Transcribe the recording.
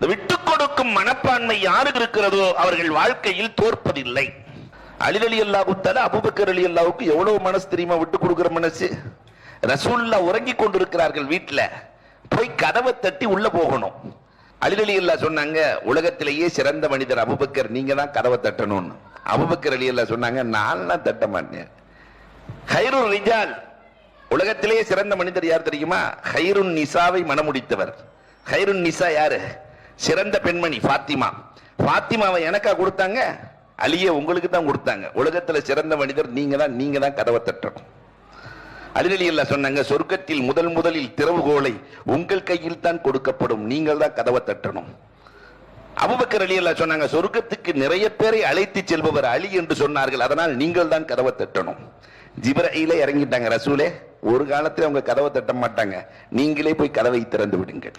விட்டுக் கொடுக்கும் மனப்பான்மை யாருக்கு இருக்கிறதோ அவர்கள் வாழ்க்கையில் தோற்பதில்லை. அலி ரலியல்லாஹு தஆலா அபூபக்கர் ரலியல்லாஹுக்கு எவ்வளவு மனசு தெரியுமா விட்டு கொடுக்கிற மனசு. ரசூலுல்லாஹ் உறங்கி கொண்டிருக்கிறார்கள் வீட்டுல, போய் கதவை தட்டி உள்ள போகணும். அலி ரலியல்லாஹு சொன்னாங்க, உலகத்திலேயே சிறந்த மனிதர் அபூபக்கர், நீங்க தான் கதவை தட்டணும்னு. அபூபக்கர் ரலியல்லாஹு சொன்னாங்க, நான்லாம் தட்ட மாட்டேன். ஹைருல் ரிஜால், உலகத்திலேயே சிறந்த மனிதர் யார் தெரியுமா? ஹைருன் நிசாவை மணமுடித்தவர். ஹைருன் நிசா யாரு? சிறந்த பெண்மணி ஃபாத்திமா. ஃபாத்திமாவை எனக்கா கொடுத்தாங்க? அலியே உங்களுக்கு தான் கொடுத்தாங்க. உலகத்துல சிறந்த மனிதர் நீங்க தான் கதவை தட்டணும். அலி ரலியல்லாஹு சொன்னாங்க, சொர்க்கத்தில் முதலில் திறவுகோலை உங்கள் கையில் தான் கொடுக்கப்படும், நீங்கள் தான் கதவை தட்டணும். அபூபக்கர் ரலியல்லாஹு சொன்னாங்க, சொர்க்கத்துக்கு நிறைய பேரை அழைத்து செல்பவர் அலி என்று சொன்னார்கள், அதனால் நீங்கள் தான் கதவை தட்டணும். ஜிப்ரீலே இறங்கிட்டாங்க, ரசூலே ஒரு காலத்துல அவங்க கதவை தட்ட மாட்டாங்க, நீங்களே போய் கதவை திறந்து விடுங்கள்.